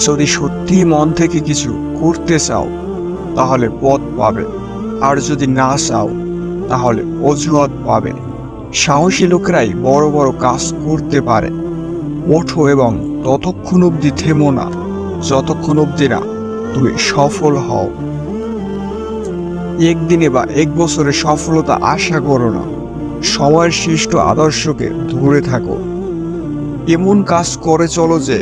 যদি সত্যি মন থেকে কিছু করতে চাও তাহলে পথ পাবে, আর যদি না চাও তাহলে অজুহাত পাবে। সাহসী লোকেরাই বড় বড় কাজ করতে পারে। ওঠো এবং ততক্ষণ অবধি থেমো না যতক্ষণ অবধি না তুমি সফল হও। একদিনে বা এক বছরে সফলতা আশা করো না, সময়ের শ্রেষ্ঠ আদর্শকে ধরে থাকো। এমন কাজ করে চলো যে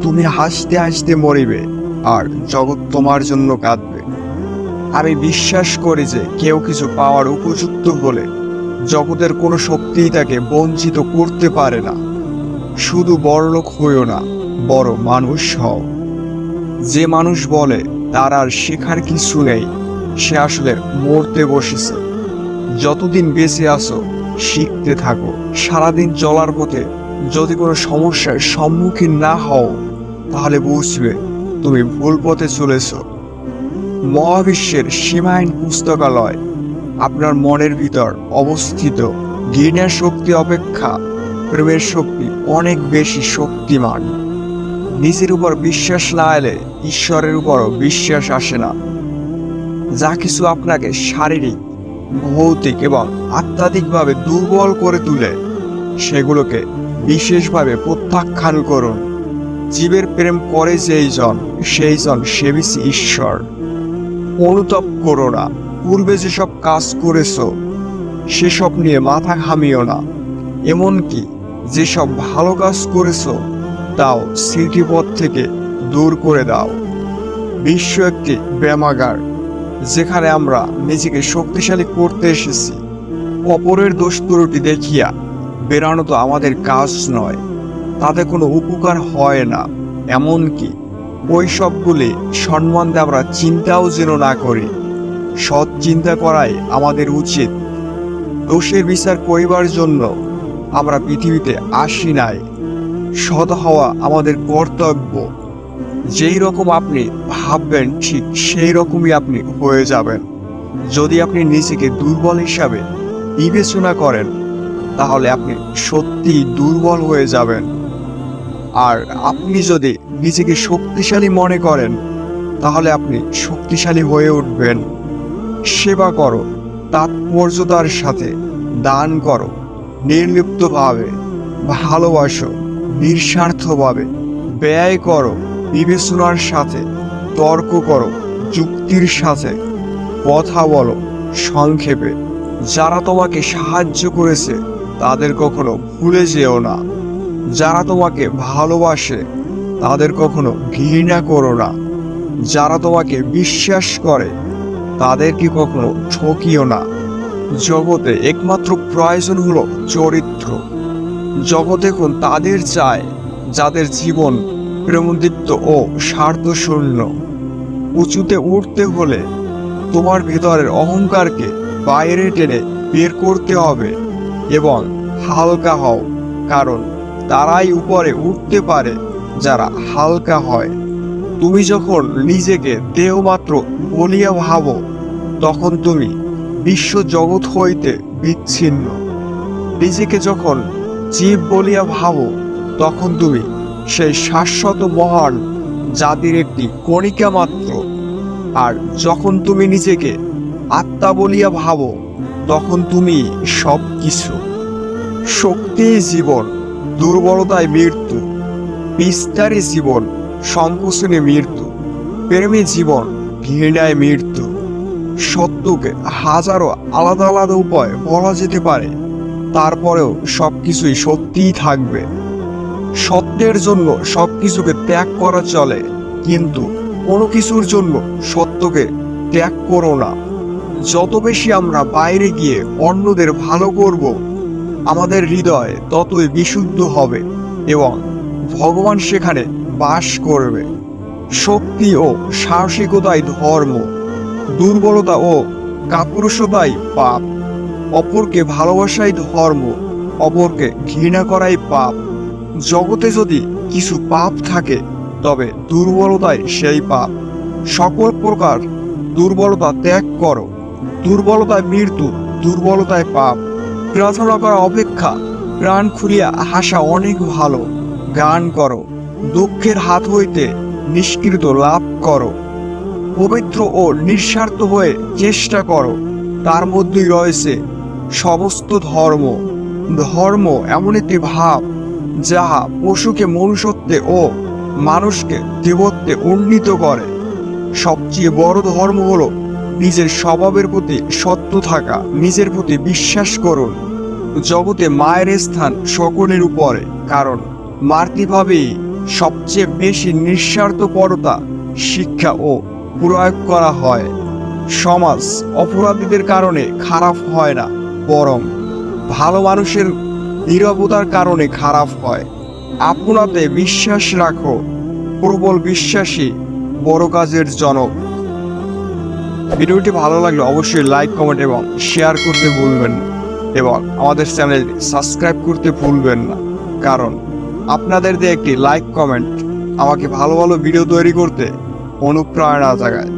তুমি হাসতে হাসতে মরিবে আর জগৎ তোমার জন্য কাঁদবে। আমি বিশ্বাস করি যে কেউ কিছু পাওয়ার উপযুক্ত হলে জগতের কোনো শক্তিই তাকে বঞ্চিত করতে পারে না। শুধু বড়লোক হইও না, বড় মানুষ হও। যে মানুষ বলে তার আর শেখার কিছু নেই, সে আসলে মরতে বসেছে। যতদিন বেঁচে আছো শিখতে থাকো। সারাদিন চলার পথে যদি কোনো সমস্যার সম্মুখীন না হও তাহলে বুঝবে তুমি ভুল পথে চলেছ। মহাবিশ্বের সীমাহীন পুস্তকালয় আপনার মনের ভিতর অবস্থিত। জ্ঞানের শক্তি অপেক্ষা প্রেমের শক্তি অনেক বেশি শক্তিমান। নিজের উপর বিশ্বাস না এলে ঈশ্বরের উপরও বিশ্বাস আসে না। যা কিছু আপনাকে শারীরিক, ভৌতিক এবং আধ্যাত্মিকভাবে দুর্বল করে তুলে সেগুলোকে বিশেষভাবে প্রত্যাখ্যান করুন। জীবের প্রেম করে সেই জন সেবিছে ঈশ্বর। অনুতাপ করো না। পূর্বে যেসব কাজ করেছ সেসব নিয়ে মাথা ঘামিও না। এমনকি যেসব ভালো কাজ করেছ তাও স্মৃতিপথ থেকে দূর করে দাও। বিশ্ব একটি ব্যায়ামাগার, যেখানে আমরা নিজেকে শক্তিশালী করতে এসেছি। অপরের দোষ ত্রুটি দেখিয়া বেরানো তো আমাদের কাজ নয়, তাতে কোনো উপকার হয় না। এমনকি ওই সবগুলি সম্মান দিয়ে আমরা চিন্তাও যেন না করি। সৎ চিন্তা করাই আমাদের উচিত। দোষের বিচার করিবার জন্য আমরা পৃথিবীতে আসি নাই, সৎ হওয়া আমাদের কর্তব্য। যেই রকম আপনি ভাববেন ঠিক সেই রকমই আপনি হয়ে যাবেন। যদি আপনি নিজেকে দুর্বল হিসাবে বিবেচনা করেন তাহলে আপনি সত্যি দুর্বল হয়ে যাবেন। আর আপনি যদি নিজেকে শক্তিশালী মনে করেন তাহলে আপনি শক্তিশালী হয়ে উঠবেন। সেবা করো তাৎপর্যতার সাথে, দান করো নির্লিপ্তভাবে, ভালোবাসো নিঃস্বার্থভাবে, ব্যয় করো বিবেচনার সাথে, তর্ক করো যুক্তির সাথে, কথা বলো সংক্ষেপে। যারা তোমাকে সাহায্য করেছে তাদের কখনো ভুলে যেও না। যারা তোমাকে ভালোবাসে তাদের কখনো ঘৃণা করো না। যারা তোমাকে বিশ্বাস করে তাদেরকে কখনো ঠকিও না। জগতে একমাত্র প্রয়োজন হলো চরিত্র। জগৎ এখন তাদের চায় যাদের জীবন প্রেমদীপ্ত ও স্বার্থশূন্য। উঁচুতে উঠতে হলে তোমার ভেতরের অহংকারকে বাইরে টেনে বের করতে হবে এবং হালকা হও, কারণ তারাই উপরে উঠতে পারে যারা হালকা হয়। তুমি যখন নিজেকে দেহমাত্র বলিয়া ভাবো তখন তুমি বিশ্ব জগৎ হইতে বিচ্ছিন্ন। নিজেকে যখন জীব বলিয়া ভাবো তখন তুমি সেই শাশ্বত মহান জাতির একটি কণিকা মাত্র। আর যখন তুমি নিজেকে আত্মা বলিয়া ভাবো তখন তুমি সব কিছু। শক্তিই জীবন, দুর্বলতায় মৃত্যু। বিস্তারে জীবন, সংকোচনে মৃত্যু। প্রেমে জীবন, ঘৃণায় মৃত্যু। সত্যকে হাজারো আলাদা আলাদা উপায় বলা যেতে পারে, তারপরেও সবকিছুই সত্যিই থাকবে। সত্যের জন্য সবকিছুকে ত্যাগ করা চলে, কিন্তু কোনো কিছুর জন্য সত্যকে ত্যাগ করো না। যত বেশি আমরা বাইরে গিয়ে অন্যদের ভালো করব, আমাদের হৃদয় ততই বিশুদ্ধ হবে এবং ভগবান সেখানে বাস করবে। শক্তি ও সাহসিকতাই ধর্ম, দুর্বলতা ও কাপুরুষতাই পাপ। অপরকে ভালোবাসাই ধর্ম, অপরকে ঘৃণা করাই পাপ। জগতে যদি কিছু পাপ থাকে তবে দুর্বলতাই সেই পাপ। সকল প্রকার দুর্বলতা ত্যাগ করো। দুর্বলতায় মৃত্যু, দুর্বলতায় পাপ। প্রার্থনা করা অপেক্ষা প্রাণ খুলিয়া হাসা অনেক ভালো। গান করো, দুঃখের হাত হইতে নিষ্কৃত লাভ করো। পবিত্র ও নিঃস্বার্থ হয়ে চেষ্টা করো। তার মধ্যেই রয়েছে সমস্ত ধর্ম। ধর্ম এমন একটি ভাব যাহা পশুকে মনুষ্যত্বে ও মানুষকে দেবত্বে উন্নীত করে। সবচেয়ে বড় ধর্ম হলো নিজের স্বভাবের প্রতি সত্য থাকা। নিজের প্রতি বিশ্বাস করুন। জগতে মায়ের স্থান সকলের উপরে, কারণ মাতৃভাবেই সবচেয়ে বেশি নিঃস্বার্থপরতা শিক্ষা ও প্রয়োগ করা হয়। সমাজ অপরাধীদের কারণে খারাপ হয় না, বরং ভালো মানুষের নীরবতার কারণে খারাপ হয়। আপনাতে বিশ্বাস রাখো। প্রবল বিশ্বাসী বড় কাজের জনক। ভিডিওটি ভালো লাগলে অবশ্যই লাইক, কমেন্ট এবং শেয়ার করতে ভুলবেন না, এবং আমাদের চ্যানেল সাবস্ক্রাইব করতে ভুলবেন না, কারণ আপনাদের দিয়ে একটি লাইক কমেন্ট আমাকে ভালো ভালো ভিডিও তৈরি করতে অনুপ্রেরণা জাগায়।